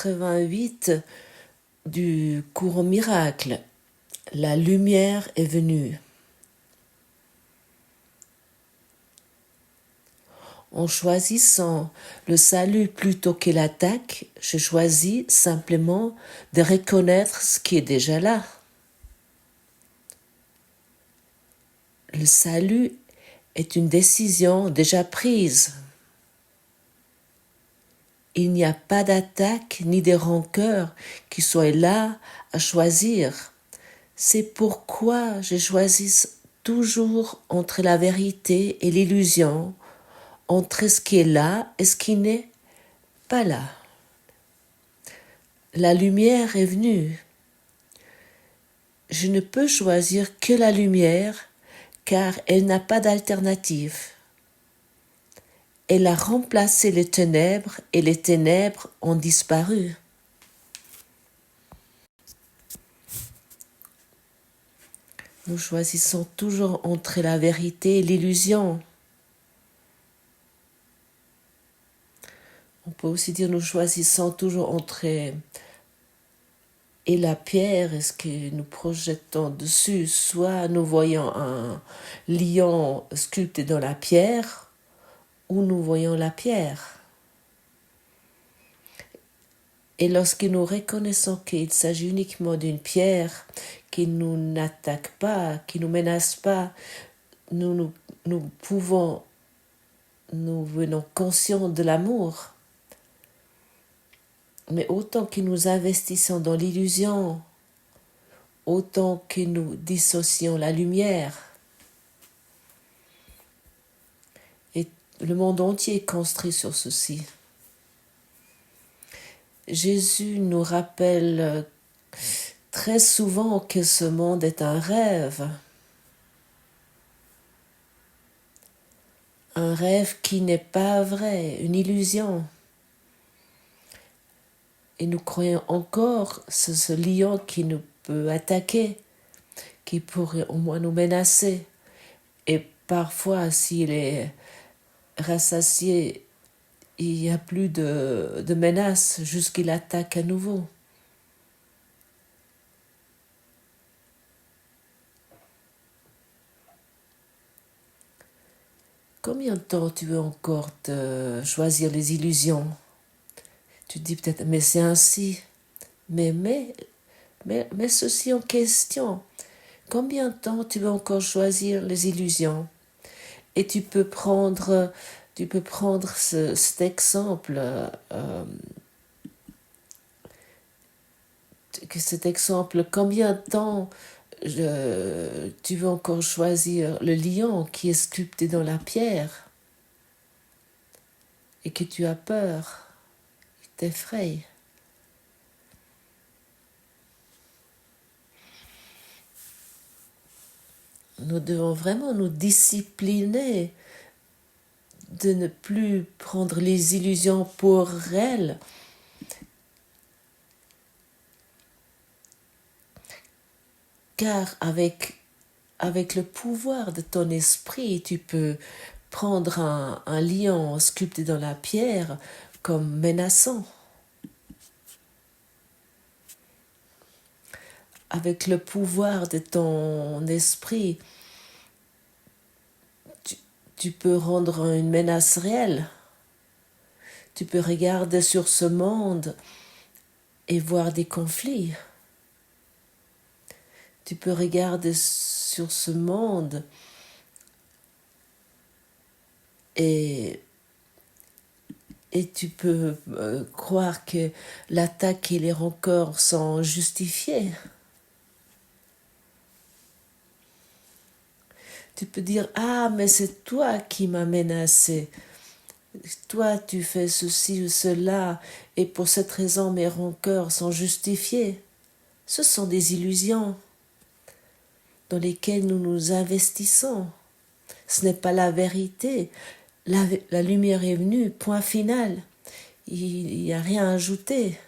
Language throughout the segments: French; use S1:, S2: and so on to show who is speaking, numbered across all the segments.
S1: 88 du courant miracle. La lumière est venue. En choisissant le salut plutôt que l'attaque, je choisis simplement de reconnaître ce qui est déjà là. Le salut est une décision déjà prise. Il n'y a pas d'attaque ni de rancœur qui soit là à choisir. C'est pourquoi je choisis toujours entre la vérité et l'illusion, entre ce qui est là et ce qui n'est pas là. La lumière est venue. Je ne peux choisir que la lumière car elle n'a pas d'alternative. Elle a remplacé les ténèbres et les ténèbres ont disparu. Nous choisissons toujours entre la vérité et l'illusion. On peut aussi dire nous choisissons toujours entre et la pierre et ce que nous projetons dessus. Soit nous voyons un lion sculpté dans la pierre ou nous voyons la pierre. Et lorsque nous reconnaissons qu'il s'agit uniquement d'une pierre qui ne nous n'attaque pas, qui ne nous menace pas, nous venons conscients de l'amour. Mais autant que nous investissons dans l'illusion, autant que nous dissocions la lumière. Et le monde entier est construit sur ceci. Jésus nous rappelle très souvent que ce monde est un rêve qui n'est pas vrai, une illusion. Et nous croyons encore ce lion qui nous peut attaquer, qui pourrait au moins nous menacer. Et parfois, s'il est rassasié, il n'y a plus de menace jusqu'il attaque à nouveau. Combien de temps tu veux encore choisir les illusions? Tu te dis peut-être, mais c'est ainsi. Mais ceci en question. Combien de temps tu veux encore choisir les illusions? Et tu peux prendre cet exemple, combien de temps tu veux encore choisir le lion qui est sculpté dans la pierre et que tu as peur, il t'effraie. Nous devons vraiment nous discipliner de ne plus prendre les illusions pour réelles. Car avec le pouvoir de ton esprit, tu peux prendre un lion sculpté dans la pierre comme menaçant. Avec le pouvoir de ton esprit, tu peux rendre une menace réelle. Tu peux regarder sur ce monde et voir des conflits. Tu peux regarder sur ce monde et tu peux croire que l'attaque et les rancœurs sont justifiées. Tu peux dire, ah, mais c'est toi qui m'as menacé. Toi, tu fais ceci ou cela, et pour cette raison, mes rancœurs sont justifiées. Ce sont des illusions dans lesquelles nous nous investissons. Ce n'est pas la vérité. La lumière est venue, point final. Il n'y a rien à ajouter.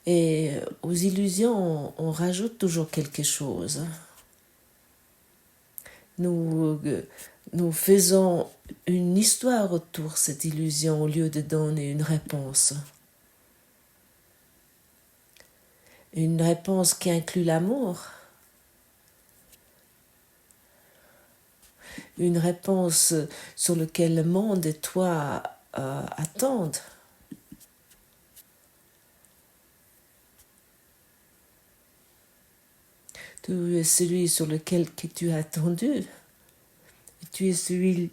S1: Et aux illusions, on rajoute toujours quelque chose. Nous nous faisons une histoire autour de cette illusion au lieu de donner une réponse. Une réponse qui inclut l'amour. Une réponse sur laquelle le monde et toi attendent. Tu es celui sur lequel tu as attendu. Tu es celui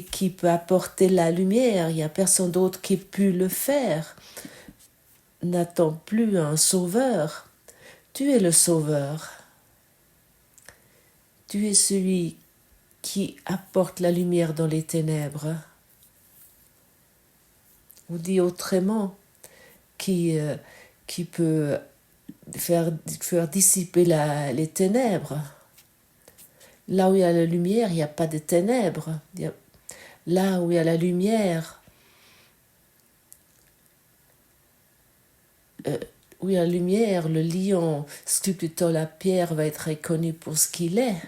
S1: qui peut apporter la lumière. Il n'y a personne d'autre qui ait le faire. N'attends plus un sauveur. Tu es le sauveur. Tu es celui qui apporte la lumière dans les ténèbres. Ou dit autrement, qui peut faire dissiper les ténèbres. Là où il y a la lumière, il n'y a pas de ténèbres. Là où il y a la lumière, le lion sculpté dans la pierre va être reconnu pour ce qu'il est.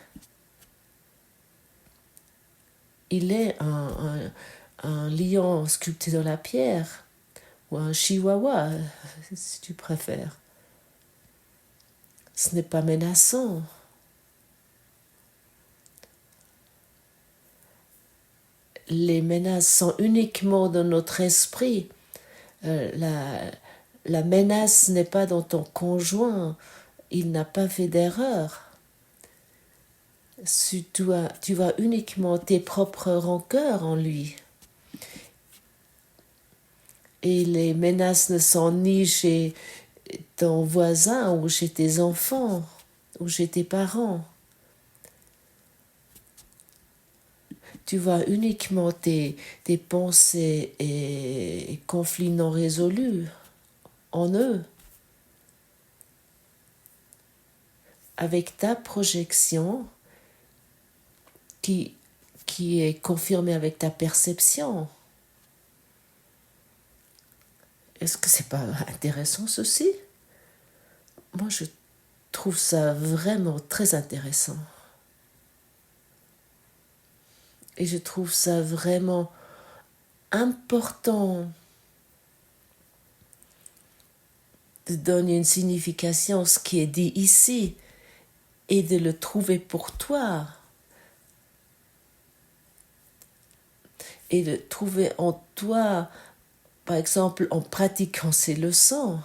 S1: Il est un lion sculpté dans la pierre, ou un chihuahua, si tu préfères. Ce n'est pas menaçant. Les menaces sont uniquement dans notre esprit. La menace n'est pas dans ton conjoint. Il n'a pas fait d'erreur. Tu vois uniquement tes propres rancœurs en lui. Et les menaces ne sont ni chez ton voisin ou chez tes enfants ou chez tes parents. Tu vois uniquement tes pensées et conflits non résolus en eux. Avec ta projection qui est confirmée avec ta perception. Est-ce que c'est pas intéressant ceci? Moi, je trouve ça vraiment très intéressant. Et je trouve ça vraiment important de donner une signification à ce qui est dit ici et de le trouver pour toi. Et de trouver en toi, par exemple, en pratiquant ces leçons.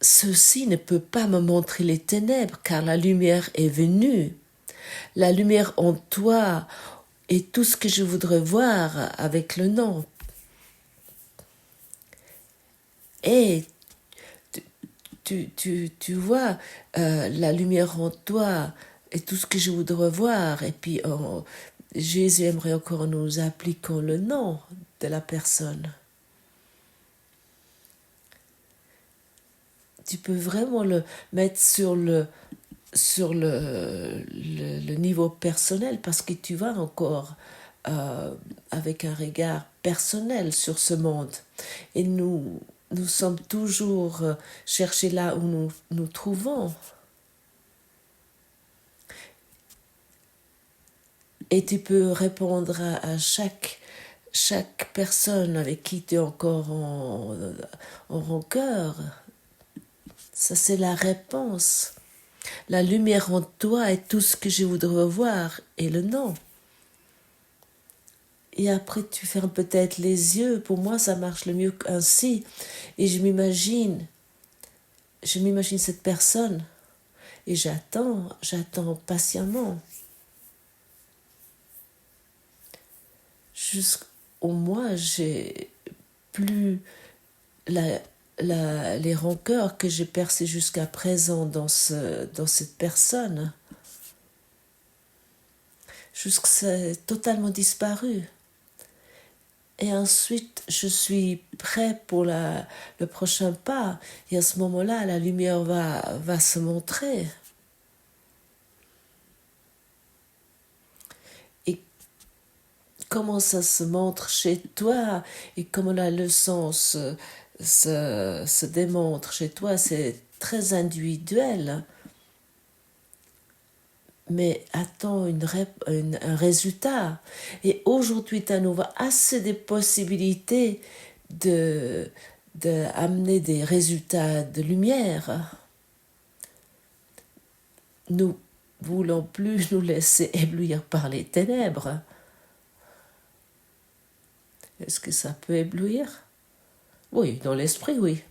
S1: Ceci ne peut pas me montrer les ténèbres, car la lumière est venue. La lumière en toi est tout ce que je voudrais voir avec le nom. Et tu vois, la lumière en toi est tout ce que je voudrais voir. Et puis, Jésus aimerait encore nous appliquer le nom de la personne. Tu peux vraiment le mettre sur le niveau personnel parce que tu vas encore avec un regard personnel sur ce monde. Et nous sommes toujours cherchés là où nous trouvons. Et tu peux répondre à chaque personne avec qui tu es encore en rancœur. Ça, c'est la réponse. La lumière en toi est tout ce que je voudrais voir et le nom. Et après, tu fermes peut-être les yeux. Pour moi, ça marche le mieux ainsi. Et je m'imagine cette personne. Et j'attends patiemment. Jusqu'au mois, j'ai plus les rancœurs que j'ai percées jusqu'à présent dans cette personne. Jusqu'à c'est totalement disparu. Et ensuite, je suis prêt pour le prochain pas. Et à ce moment-là, la lumière va se montrer. Et comment ça se montre chez toi et comment la leçon se démontre chez toi, c'est très individuel. mais attends un résultat. Et aujourd'hui, tu as nouveau assez de possibilités de amener des résultats de lumière. Nous voulons plus nous laisser éblouir par les ténèbres. Est-ce que ça peut éblouir? Oui, dans l'esprit, oui.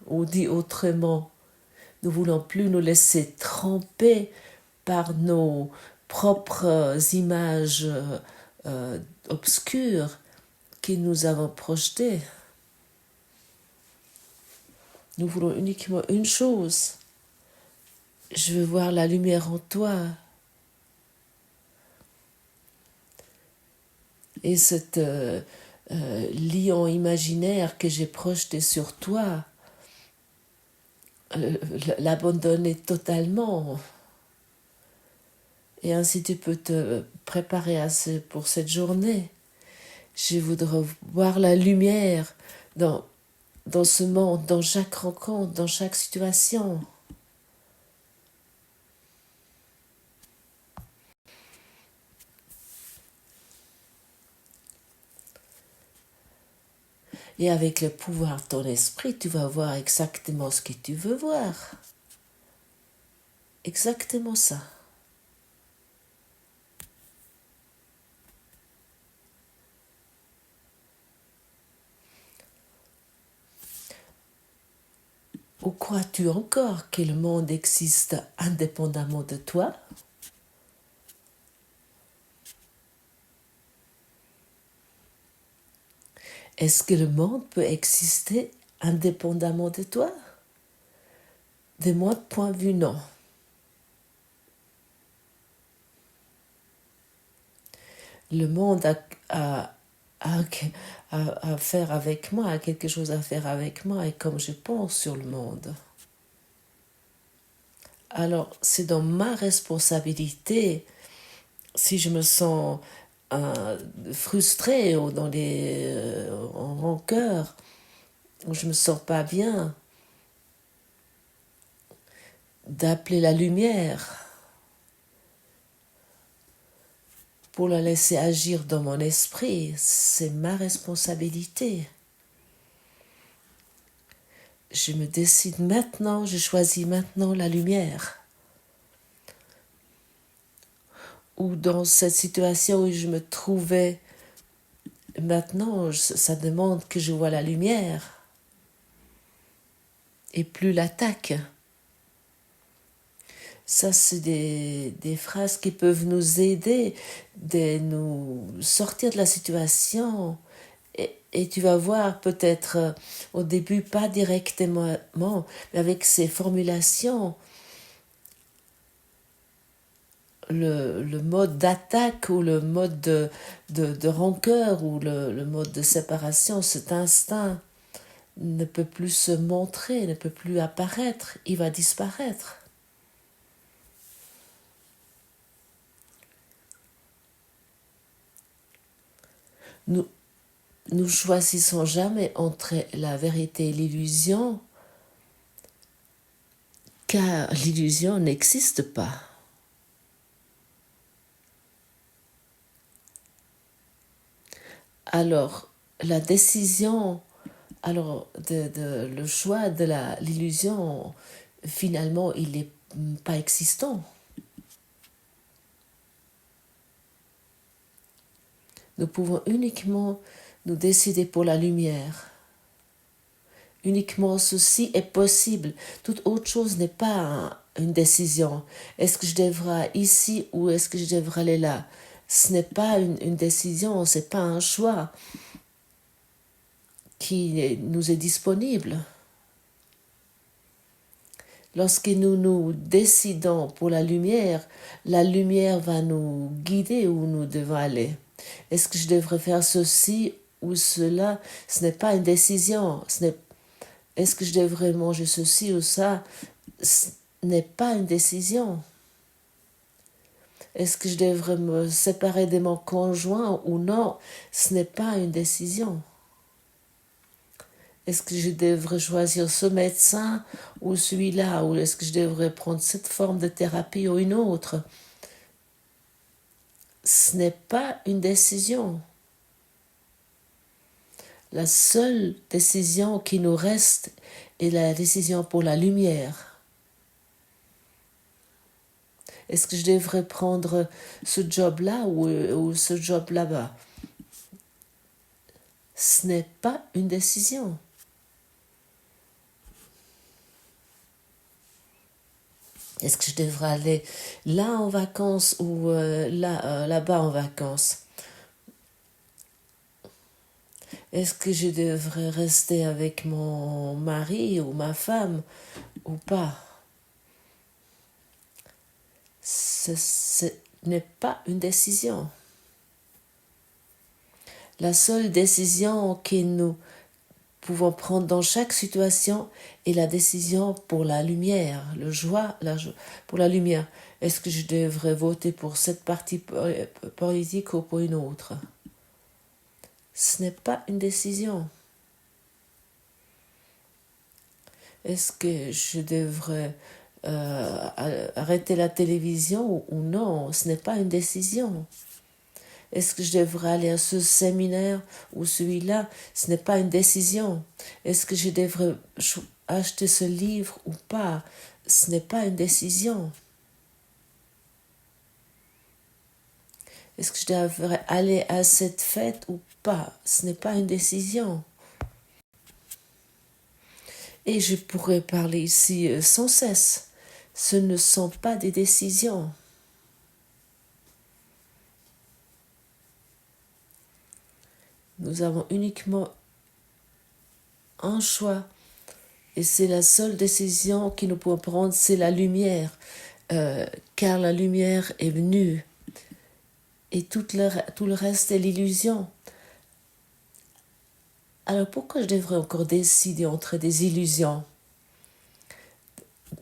S1: Ou dit autrement, nous voulons plus nous laisser tremper par nos propres images obscures que nous avons projetées. Nous voulons uniquement une chose. Je veux voir la lumière en toi. Et cet lion imaginaire que j'ai projeté sur toi, l'abandonner totalement. Et ainsi tu peux te préparer pour cette journée. Je voudrais voir la lumière dans ce monde, dans chaque rencontre, dans chaque situation. Et avec le pouvoir de ton esprit, tu vas voir exactement ce que tu veux voir. Exactement ça. Ou crois-tu encore que le monde existe indépendamment de toi? Est-ce que le monde peut exister indépendamment de toi? De mon point de vue, non. Le monde a faire avec moi, a quelque chose à faire avec moi et comme je pense sur le monde. Alors, c'est dans ma responsabilité, si je me sens frustrée ou en rancœur, ou je me sens pas bien, d'appeler la lumière pour la laisser agir dans mon esprit. C'est ma responsabilité. Je me décide maintenant, je choisis maintenant la lumière. Ou dans cette situation où je me trouvais, maintenant, ça demande que je vois la lumière et plus l'attaque. Ça, c'est des phrases qui peuvent nous aider, de nous sortir de la situation. Et tu vas voir peut-être au début, pas directement, mais avec ces formulations, le mode d'attaque ou le mode de rancœur ou le mode de séparation, cet instinct ne peut plus se montrer, ne peut plus apparaître, il va disparaître. Nous choisissons jamais entre la vérité et l'illusion, car l'illusion n'existe pas. Alors, la décision, le choix de l'illusion, finalement, il n'est pas existant. Nous pouvons uniquement nous décider pour la lumière. Uniquement ceci est possible. Toute autre chose n'est pas une décision. Est-ce que je devrais aller ici ou est-ce que je devrais aller là? Ce n'est pas une décision, ce n'est pas un choix qui nous est disponible. Lorsque nous nous décidons pour la lumière va nous guider où nous devons aller. Est-ce que je devrais faire ceci ou cela? Ce n'est pas une décision. Est-ce que je devrais manger ceci ou ça? Ce n'est pas une décision. Est-ce que je devrais me séparer de mon conjoint ou non? Ce n'est pas une décision. Est-ce que je devrais choisir ce médecin ou celui-là? Ou est-ce que je devrais prendre cette forme de thérapie ou une autre? Ce n'est pas une décision. La seule décision qui nous reste est la décision pour la lumière. Est-ce que je devrais prendre ce job-là ou ce job là-bas? Ce n'est pas une décision. Est-ce que je devrais aller là en vacances ou là-bas en vacances? Est-ce que je devrais rester avec mon mari ou ma femme ou pas? Ce n'est pas une décision. La seule décision que nous pouvons prendre dans chaque situation est la décision pour la lumière, pour la lumière. Est-ce que je devrais voter pour cette partie politique ou pour une autre? Ce n'est pas une décision. Est-ce que je devrais arrêter la télévision ou non? Ce n'est pas une décision. Est-ce que je devrais aller à ce séminaire ou celui-là? Ce n'est pas une décision. Est-ce que je devrais acheter ce livre ou pas? Ce n'est pas une décision. Est-ce que je devrais aller à cette fête ou pas? Ce n'est pas une décision. Et je pourrais parler ici sans cesse. Ce ne sont pas des décisions. Nous avons uniquement un choix. Et c'est la seule décision que nous pouvons prendre, c'est la lumière. Car la lumière est venue. Et tout le reste est l'illusion. Alors pourquoi je devrais encore décider entre des illusions?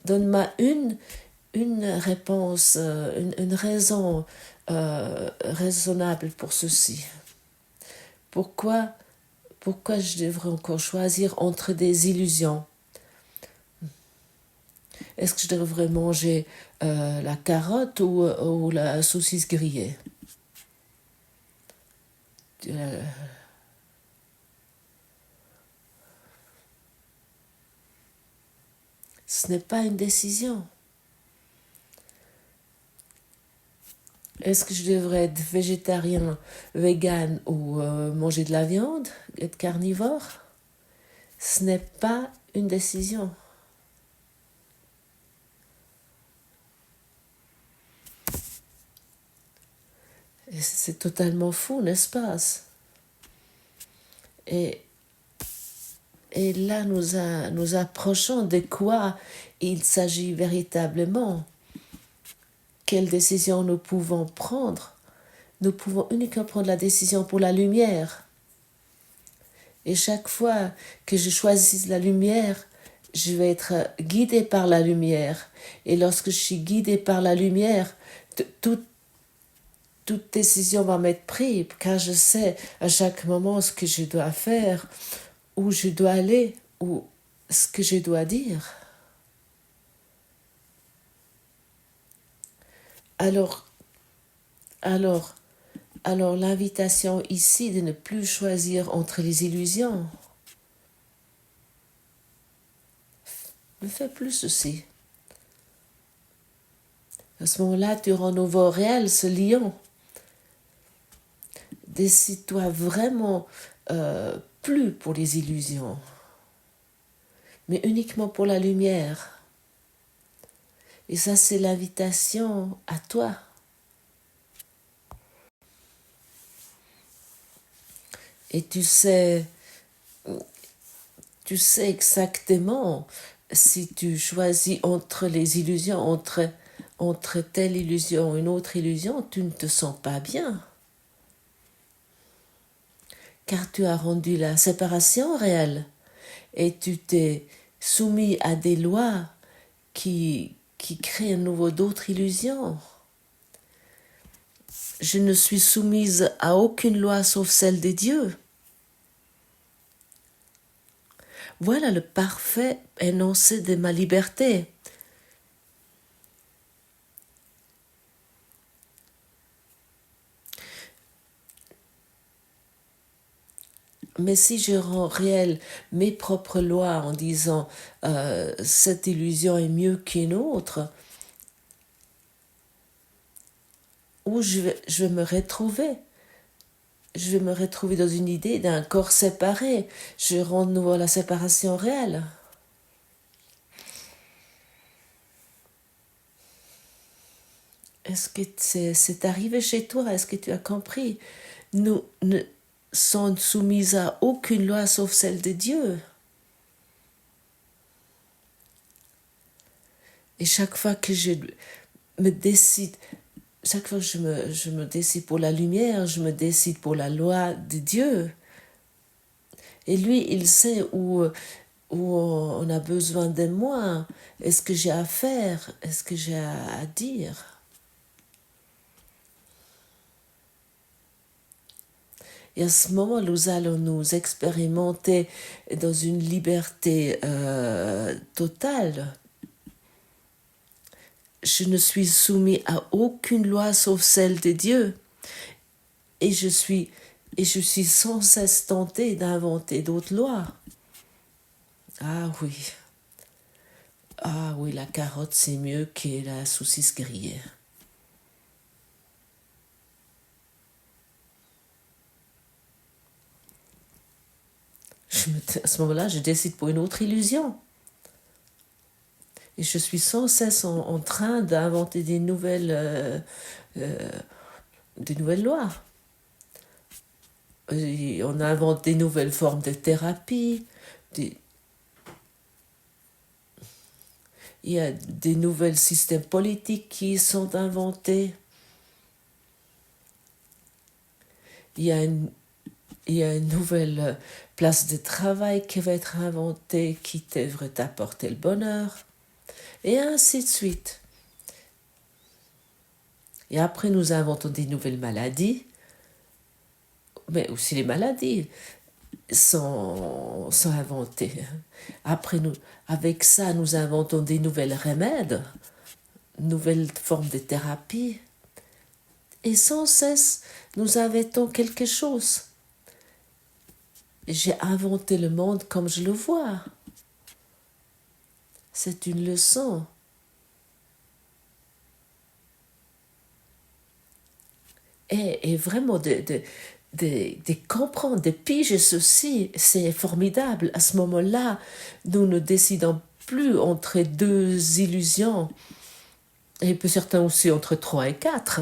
S1: Donne-moi une réponse, une raison raisonnable pour ceci. Pourquoi je devrais encore choisir entre des illusions? Est-ce que je devrais manger la carotte ou la saucisse grillée? Ce n'est pas une décision. Est-ce que je devrais être végétarien, vegan ou manger de la viande, être carnivore? Ce n'est pas une décision. Et c'est totalement fou, n'est-ce pas? Et là, nous approchons de quoi il s'agit véritablement. Quelle décision nous pouvons prendre? Nous pouvons uniquement prendre la décision pour la lumière. Et chaque fois que je choisis la lumière, je vais être guidée par la lumière. Et lorsque je suis guidée par la lumière, toute décision va m'être prise, car je sais à chaque moment ce que je dois faire, où je dois aller, ou ce que je dois dire. Alors l'invitation ici de ne plus choisir entre les illusions. Ne fais plus ceci. À ce moment-là, tu rends nouveau réel ce lion. Décide-toi vraiment plus pour les illusions, mais uniquement pour la lumière. Et ça, c'est l'invitation à toi. Et tu sais exactement si tu choisis entre les illusions, entre telle illusion et une autre illusion, tu ne te sens pas bien. Car tu as rendu la séparation réelle et tu t'es soumis à des lois qui créent à nouveau d'autres illusions. Je ne suis soumise à aucune loi sauf celle des dieux. Voilà le parfait énoncé de ma liberté. Mais si je rends réel mes propres lois en disant cette illusion est mieux qu'une autre, où je vais me retrouver. Je vais me retrouver dans une idée d'un corps séparé. Je rends de nouveau la séparation réelle. Est-ce que c'est arrivé chez toi? Est-ce que tu as compris? Nous ne sommes soumis à aucune loi sauf celle de Dieu. Et chaque fois que je me décide, chaque fois que je me décide pour la lumière, je me décide pour la loi de Dieu. Et lui, il sait où on a besoin de moi. Est-ce que j'ai à faire? Est-ce que j'ai à dire? Et à ce moment, nous allons nous expérimenter dans une liberté totale. Je ne suis soumis à aucune loi sauf celle de Dieu. Et je suis sans cesse tentée d'inventer d'autres lois. Ah oui. Ah oui, la carotte, c'est mieux que la saucisse grillée. À ce moment-là, je décide pour une autre illusion. Et je suis sans cesse en train d'inventer des nouvelles lois. Et on invente des nouvelles formes de thérapie. Il y a des nouveaux systèmes politiques qui sont inventés. Il y a une nouvelle place de travail qui va être inventée, qui devrait t'apporter le bonheur. Et ainsi de suite. Et après, nous inventons des nouvelles maladies. Mais aussi les maladies sont inventées. Après, avec ça, nous inventons des nouvelles remèdes, nouvelles formes de thérapie. Et sans cesse, nous inventons quelque chose. J'ai inventé le monde comme je le vois. C'est une leçon. Et vraiment de comprendre, de piger ceci, c'est formidable. À ce moment-là, nous ne décidons plus entre deux illusions, et peut certains aussi entre 3 et 4,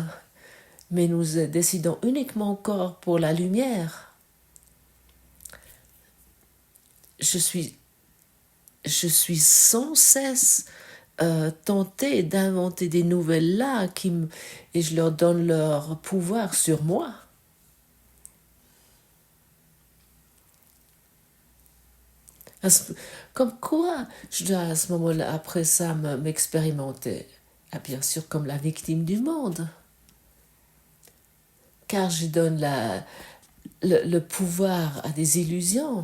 S1: mais nous décidons uniquement encore pour la lumière. Je suis sans cesse tentée d'inventer des nouvelles là et je leur donne leur pouvoir sur moi. Comme quoi je dois à ce moment-là, après ça, m'expérimenter, bien sûr comme la victime du monde. Car je donne le pouvoir à des illusions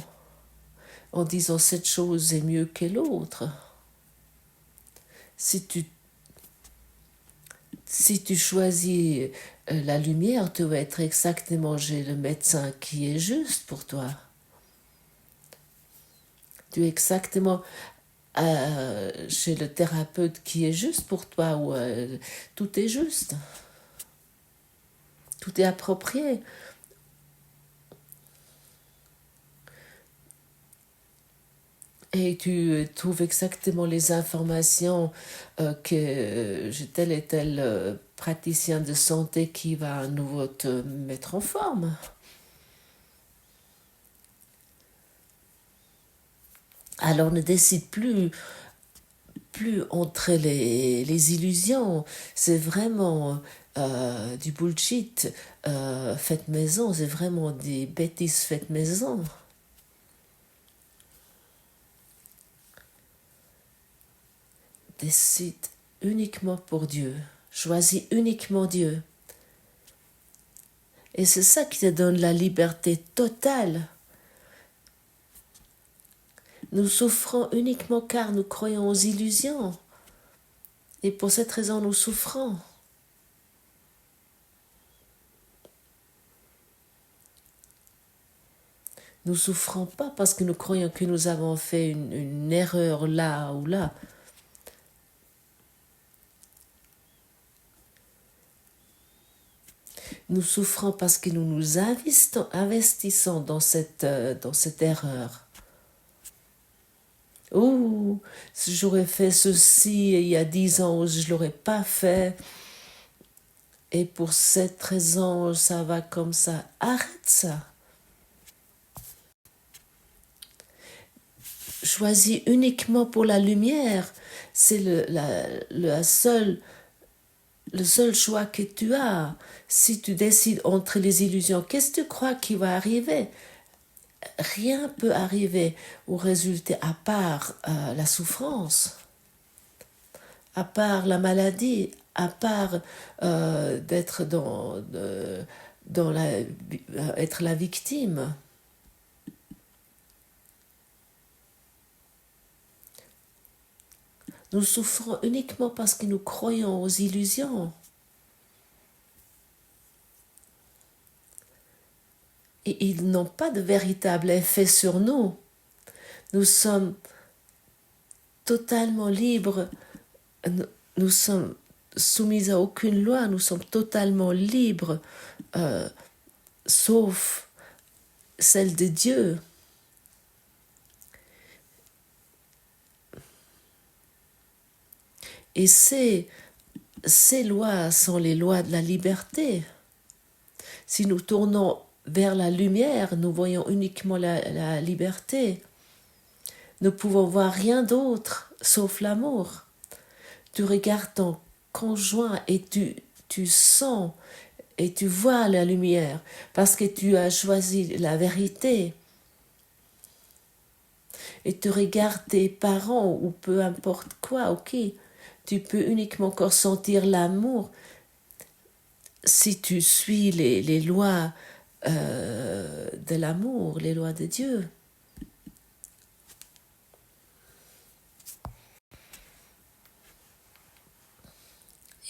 S1: en disant cette chose est mieux que l'autre. Si tu choisis la lumière, tu vas être exactement chez le médecin qui est juste pour toi. Tu es exactement chez le thérapeute qui est juste pour toi, où tout est juste. Tout est approprié. Et tu trouves exactement les informations que j'ai tel et tel praticien de santé qui va à nouveau te mettre en forme. Alors ne décide plus entre les illusions. C'est vraiment du bullshit fait maison. C'est vraiment des bêtises faites maison. Décide uniquement pour Dieu. Choisis uniquement Dieu. Et c'est ça qui te donne la liberté totale. Nous souffrons uniquement car nous croyons aux illusions. Et pour cette raison, nous souffrons. Nous ne souffrons pas parce que nous croyons que nous avons fait une erreur là ou là. Nous souffrons parce que nous nous investissons dans cette erreur. Oh, si j'aurais fait ceci il y a 10 ans, je ne l'aurais pas fait. Et pour cette raison, ça va comme ça. Arrête ça. Choisis uniquement pour la lumière. C'est le seul choix que tu as. Si tu décides entre les illusions, qu'est-ce que tu crois qui va arriver? Rien peut arriver au résultat à part la souffrance, à part la maladie, à part d'être être la victime. Nous souffrons uniquement parce que nous croyons aux illusions. Et ils n'ont pas de véritable effet sur nous. Nous sommes totalement libres. Nous sommes soumis à aucune loi. Nous sommes totalement libres, sauf celle de Dieu. Et ces lois sont les lois de la liberté. Si nous tournons vers la lumière, nous voyons uniquement la liberté. Nous pouvons voir rien d'autre sauf l'amour. Tu regardes ton conjoint et tu sens et tu vois la lumière parce que tu as choisi la vérité. Et tu regardes tes parents ou peu importe quoi, ok. Tu peux uniquement encore sentir l'amour si tu suis les lois de l'amour, les lois de Dieu.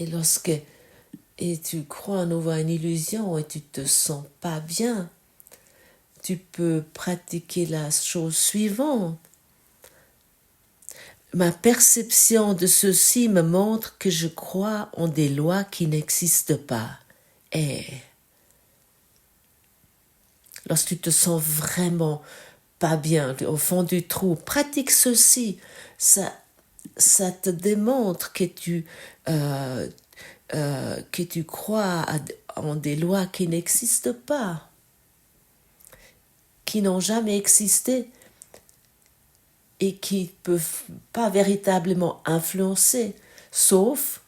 S1: Et lorsque tu crois à nouveau à une illusion et tu te sens pas bien, tu peux pratiquer la chose suivante. Ma perception de ceci me montre que je crois en des lois qui n'existent pas. Et lorsque tu te sens vraiment pas bien, au fond du trou, pratique ceci. Ça te démontre que tu crois en des lois qui n'existent pas, qui n'ont jamais existé et qui ne peuvent pas véritablement influencer, sauf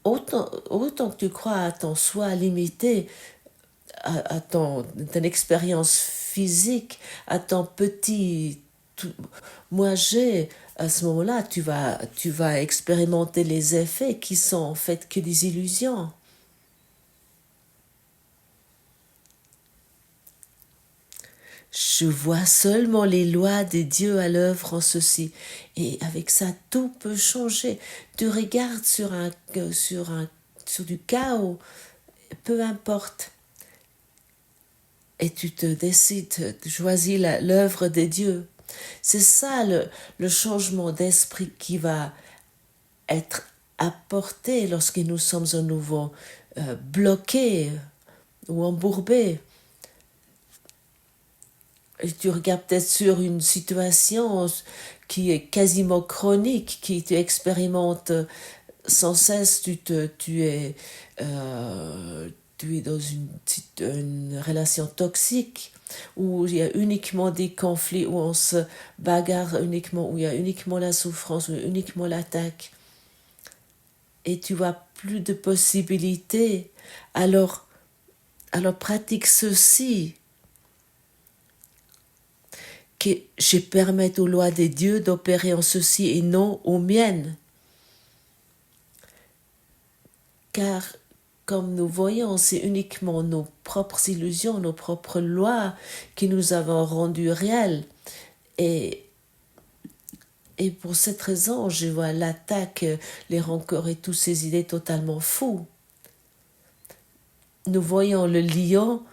S1: autant que tu crois à ton soi limité, à ton expérience physique, à ton petit moi j'ai, à ce moment-là, tu vas expérimenter les effets qui sont en fait que des illusions. Je vois seulement les lois de Dieu à l'œuvre en ceci. Et avec ça, tout peut changer. Tu regardes sur du chaos, peu importe. Et tu te décides, tu choisis l'œuvre de Dieu. C'est ça le changement d'esprit qui va être apporté lorsque nous sommes à nouveau bloqués ou embourbés. Et tu regardes peut-être sur une situation qui est quasiment chronique, qui tu expérimentes sans cesse, tu es dans une relation toxique où il y a uniquement des conflits, où on se bagarre uniquement, où il y a uniquement la souffrance, où il y a uniquement l'attaque. Et tu vois plus de possibilités. Alors pratique ceci. Que je permette aux lois de Dieu d'opérer en ceci et non aux miennes. Car comme nous voyons, c'est uniquement nos propres illusions, nos propres lois qui nous avons rendues réelles. Et pour cette raison, je vois l'attaque, les rancœurs et toutes ces idées totalement fous. Nous voyons le lion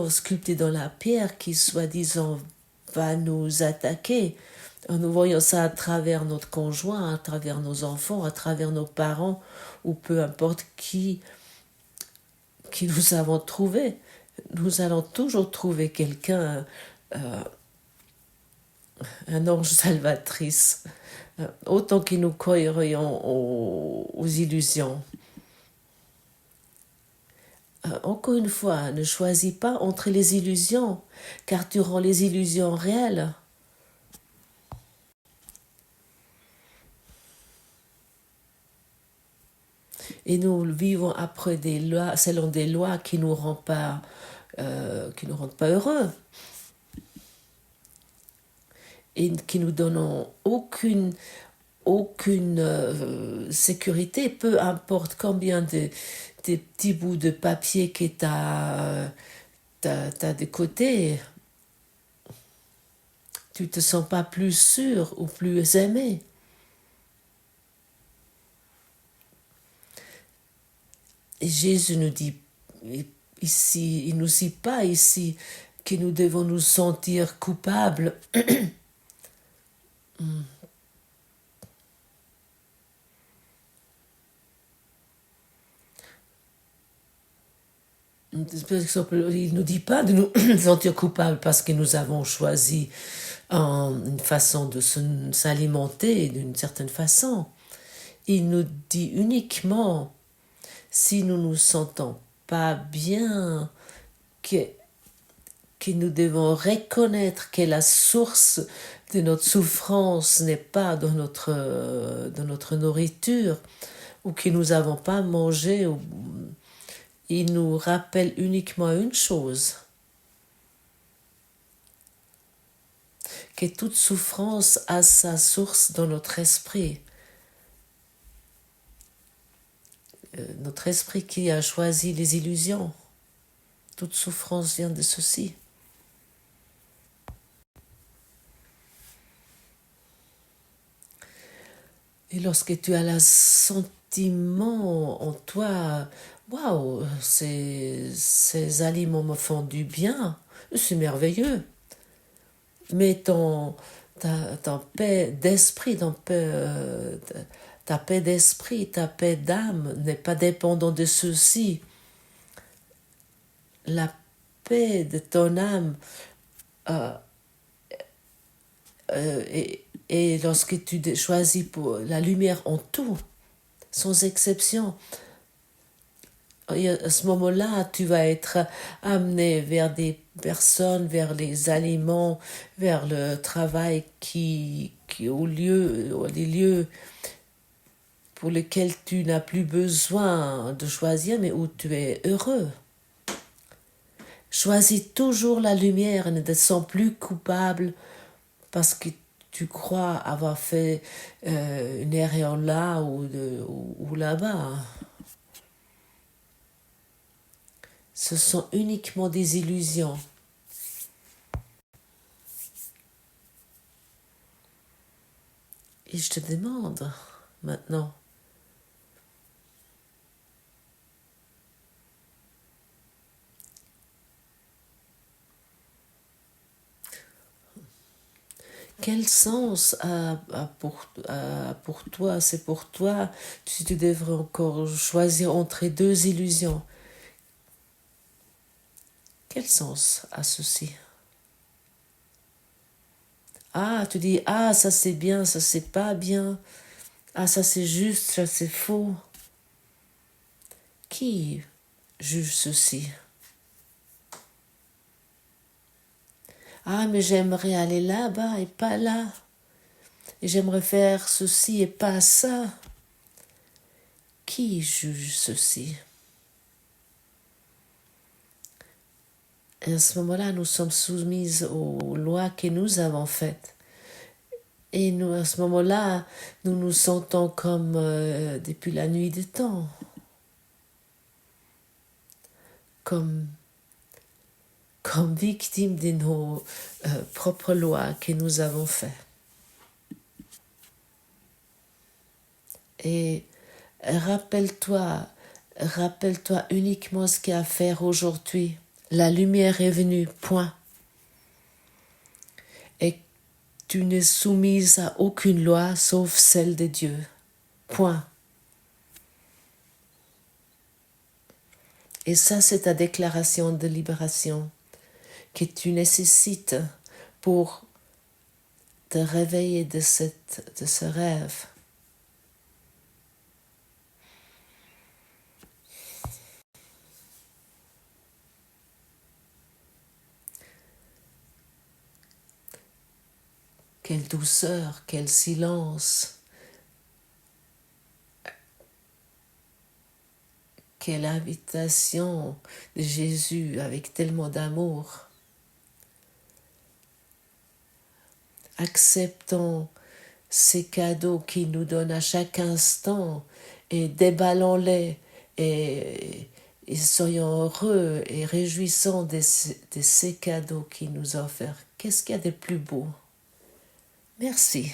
S1: sculpté dans la pierre qui, soi-disant, va nous attaquer. Nous voyons ça à travers notre conjoint, à travers nos enfants, à travers nos parents, ou peu importe qui nous avons trouvé. Nous allons toujours trouver quelqu'un, un ange salvatrice, autant que nous croyons aux illusions. Encore une fois, ne choisis pas entre les illusions, car tu rends les illusions réelles. Et nous vivons après des lois, selon des lois qui nous rendent pas heureux et qui nous donnent aucune sécurité, peu importe combien de petits bouts de papier que t'as de côté, tu te sens pas plus sûr ou plus aimé. Et Jésus nous dit ici, il nous dit pas ici que nous devons nous sentir coupables. Par exemple, il ne nous dit pas de nous sentir coupables parce que nous avons choisi une façon de s'alimenter d'une certaine façon. Il nous dit uniquement si nous nous sentons pas bien que nous devons reconnaître que la source de notre souffrance n'est pas dans notre nourriture ou que nous n'avons pas mangé. Il nous rappelle uniquement une chose, que toute souffrance a sa source dans notre esprit. Notre esprit qui a choisi les illusions. Toute souffrance vient de ceci. Et lorsque tu as le sentiment en toi, waouh, ces aliments me font du bien, c'est merveilleux. Mais ta paix d'esprit, ta paix d'esprit, ta paix d'âme n'est pas dépendante de ceci. La paix de ton âme et lorsque tu choisis pour la lumière en tout, sans exception, et à ce moment-là, tu vas être amené vers des personnes, vers les aliments, vers le travail les lieux pour lesquels tu n'as plus besoin de choisir, mais où tu es heureux. Choisis toujours la lumière et ne te sens plus coupable parce que tu crois avoir fait une erreur là ou là-bas. Ce sont uniquement des illusions. Et je te demande maintenant, quel sens a pour toi, c'est pour toi, si tu devrais encore choisir entre deux illusions? Quel sens a ceci? Ah, tu dis, ah, ça c'est bien, ça c'est pas bien. Ah, ça c'est juste, ça c'est faux. Qui juge ceci? Ah, mais j'aimerais aller là-bas et pas là. Et j'aimerais faire ceci et pas ça. Qui juge ceci? Et à ce moment-là, nous sommes soumises aux lois que nous avons faites. Et nous, à ce moment-là, nous nous sentons comme depuis la nuit des temps. comme victimes de nos propres lois que nous avons faites. Et rappelle-toi uniquement ce qu'il y a à faire aujourd'hui. La lumière est venue, point. Et tu n'es soumise à aucune loi sauf celle de Dieu, point. Et ça, c'est ta déclaration de libération que tu nécessites pour te réveiller de ce rêve. Quelle douceur, quel silence, quelle invitation de Jésus avec tellement d'amour. Acceptons ces cadeaux qu'il nous donne à chaque instant et déballons-les et soyons heureux et réjouissons de ces cadeaux qu'il nous offre. Qu'est-ce qu'il y a de plus beau? Merci.